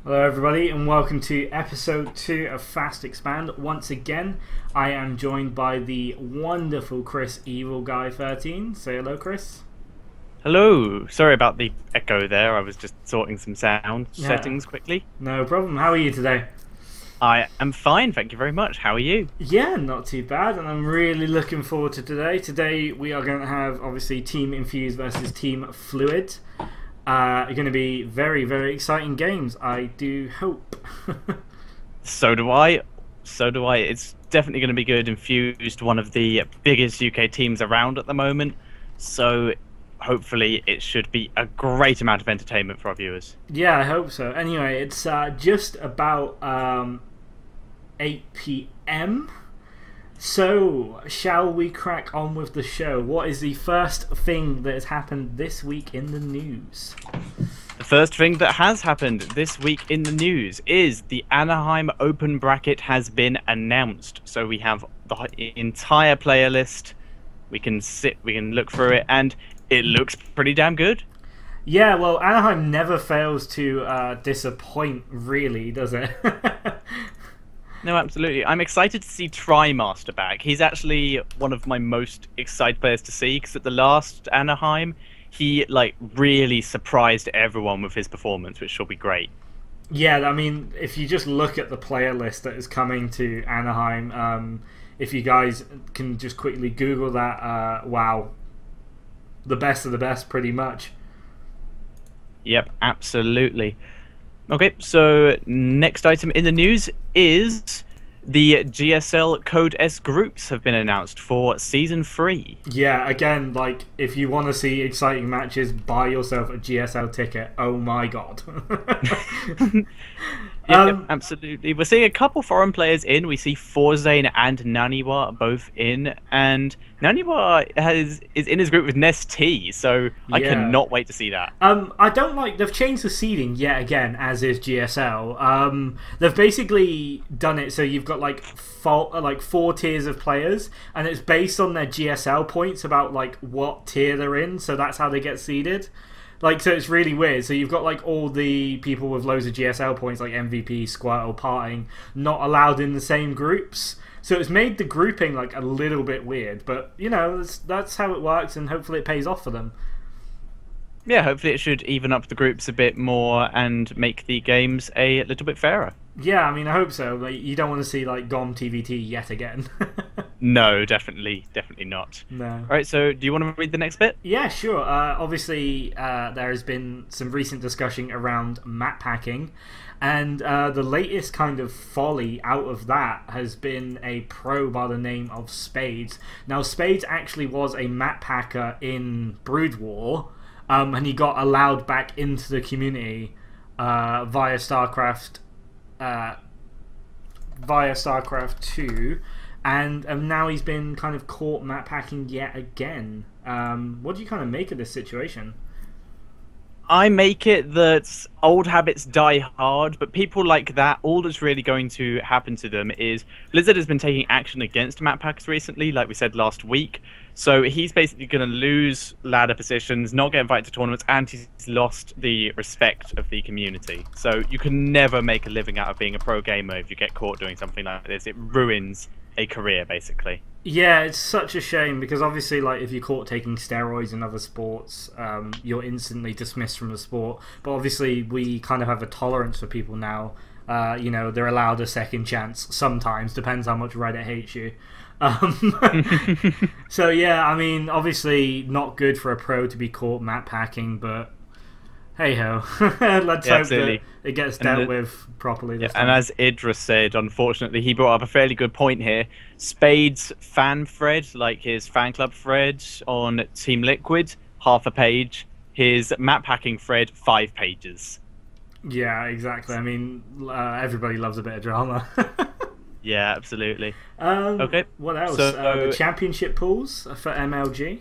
Hello everybody and welcome to episode 2 of Fast Expand. Once again, I am joined by the wonderful Chris Evil Guy 13. Say hello, Chris. Hello. Sorry about the echo there. I was just sorting some sound Yeah. settings quickly. No problem. How are you today? I am fine, thank you very much. How are you? Yeah, not too bad, and I'm really looking forward to today. Today we are going to have, obviously, Team Infused versus Team Fluid. Going to be very, very exciting games, I do hope. So do I. So do I. It's definitely going to be good. Infused, one of the biggest UK teams around at the moment. So hopefully it should be a great amount of entertainment for our viewers. Yeah, I hope so. Anyway, it's just about 8 p.m. So, shall we crack on with the show? What is the first thing that has happened this week in the news? The first thing that has happened this week in the news is the Anaheim Open Bracket has been announced. So we have the entire player list. We can look through it, and it looks pretty damn good. Yeah, well, Anaheim never fails to disappoint, really, does it? No, absolutely. I'm excited to see Trimaster back. He's actually one of my most excited players to see, because at the last Anaheim, he really surprised everyone with his performance, which should be great. Yeah, I mean, if you just look at the player list that is coming to Anaheim, if you guys can just quickly Google that, wow, the best of the best, pretty much. Yep, absolutely. Okay, so next item in the news is the GSL Code S groups have been announced for Season 3. Yeah, again, if you want to see exciting matches, buy yourself a GSL ticket. Oh my god. Yep, absolutely. We're seeing a couple foreign players in. We see Forzane and Naniwa both in, and Naniwa is in his group with Nest T, so I cannot wait to see that. I don't they've changed the seeding yet again, as is GSL. They've basically done it so you've got four tiers of players, and it's based on their GSL points about what tier they're in, so that's how they get seeded. So it's really weird. So you've got all the people with loads of GSL points, like MVP, Squirtle, Parting, not allowed in the same groups. So it's made the grouping a little bit weird, but that's how it works, and hopefully it pays off for them. Yeah, hopefully it should even up the groups a bit more and make the games a little bit fairer. Yeah, I mean, I hope so. You don't want to see GOM TVT yet again. No, definitely not. No. All right, so do you want to read the next bit? Yeah, sure. Obviously, there has been some recent discussion around map packing, and the latest kind of folly out of that has been a pro by the name of Spades. Now, Spades actually was a map packer in Brood War, and he got allowed back into the community via Starcraft 2, and now he's been kind of caught map packing yet again. What do you kind of make of this situation? I make it that old habits die hard, but people like that, all that's really going to happen to them is Blizzard has been taking action against map packers recently, like we said last week. So he's basically going to lose ladder positions, not get invited to tournaments, and he's lost the respect of the community. So you can never make a living out of being a pro gamer if you get caught doing something like this. It ruins a career, basically. Yeah, it's such a shame, because obviously, if you're caught taking steroids in other sports, you're instantly dismissed from the sport. But obviously, we kind of have a tolerance for people now. They're allowed a second chance sometimes, depends how much Reddit hates you. So yeah, I mean, obviously not good for a pro to be caught map packing, but hey ho, let's hope that it gets dealt with properly this time. And as Idris said, unfortunately, he brought up a fairly good point here. Spades fan thread, his fan club thread on Team Liquid, half a page. His map hacking thread, 5 pages. Yeah, exactly. I mean, everybody loves a bit of drama. Yeah, absolutely. Okay. What else? So, the championship pools for MLG.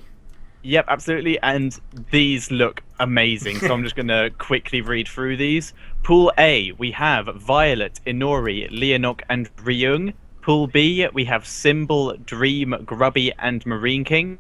Yep, absolutely. And these look amazing. So I'm just going to quickly read through these. Pool A, we have Violet, Inori, Leonok, and Ryung. Pool B, we have Symbol, Dream, Grubby, and Marine King.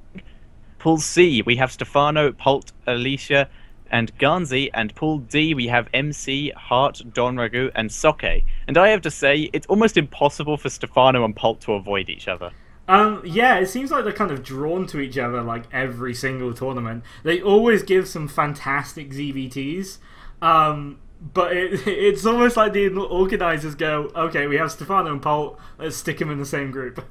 Pool C, we have Stefano, Pult, Alicia, and Ganzi, and Pool D we have MC, Hart, Donragu, and Soke. And I have to say, it's almost impossible for Stefano and Pult to avoid each other. Yeah, it seems like they're kind of drawn to each other like every single tournament. They always give some fantastic ZVTs, but it's almost like the organisers go, okay, we have Stefano and Pult, let's stick them in the same group.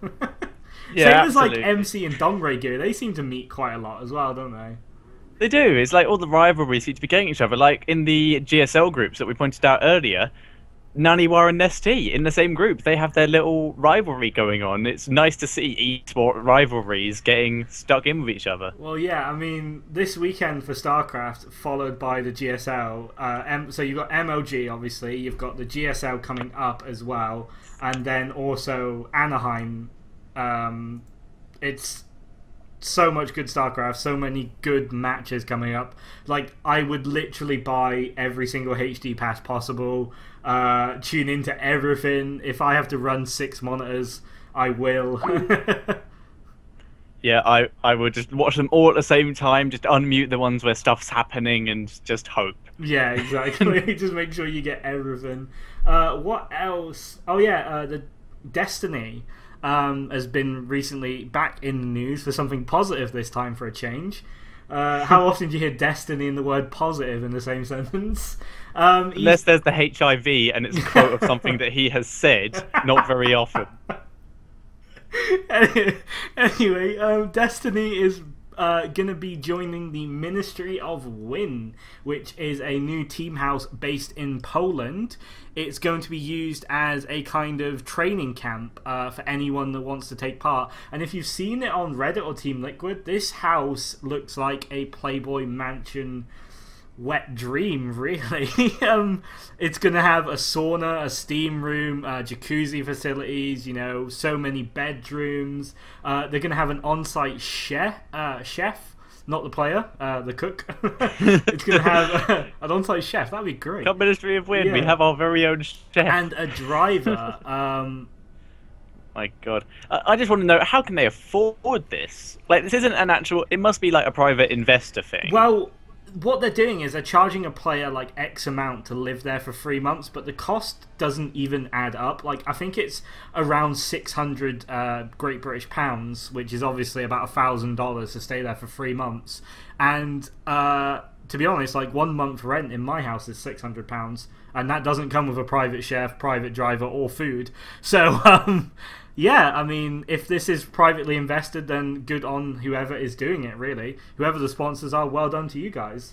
Yeah, same as like absolutely. MC and Donregu, they seem to meet quite a lot as well, don't they? They do. It's like all the rivalries seem to be getting each other. Like in the GSL groups that we pointed out earlier, Naniwa and Nestea in the same group. They have their little rivalry going on. It's nice to see esport rivalries getting stuck in with each other. Well, yeah, I mean, this weekend for Starcraft, followed by the GSL. So you've got MLG, obviously. You've got the GSL coming up as well. And then also Anaheim. It's so much good Starcraft, so many good matches coming up. Like, I would literally buy every single HD pass possible, tune into everything. If I have to run 6 monitors, I will. Yeah, I would just watch them all at the same time, just unmute the ones where stuff's happening and just hope. Yeah, exactly. Just make sure you get everything. What else? Oh yeah, the Destiny has been recently back in the news for something positive this time for a change. How often do you hear Destiny and the word positive in the same sentence? Unless there's the HIV and it's a quote of something that he has said, not very often. Anyway, Destiny is going to be joining the Ministry of Win, which is a new team house based in Poland. It's going to be used as a kind of training camp for anyone that wants to take part. And if you've seen it on Reddit or Team Liquid, this house looks like a Playboy Mansion wet dream, really. It's going to have a sauna, a steam room, jacuzzi facilities, you know, so many bedrooms. They're going to have an on-site chef, not the player, the cook. It's going to have an on-site chef. That'd be great. Come Ministry of Wind, we have our very own chef. And a driver. My God. I just want to know, how can they afford this? Like, this isn't an actual... It must be like a private investor thing. Well, what they're doing is they're charging a player like X amount to live there for 3 months, but the cost doesn't even add up. Like, I think it's around 600 Great British pounds, which is obviously about $1,000 to stay there for 3 months. And to be honest, like 1 month rent in my house is £600, and that doesn't come with a private chef, private driver, or food. So yeah, I mean, if this is privately invested, then good on whoever is doing it, really. Whoever the sponsors are, well done to you guys.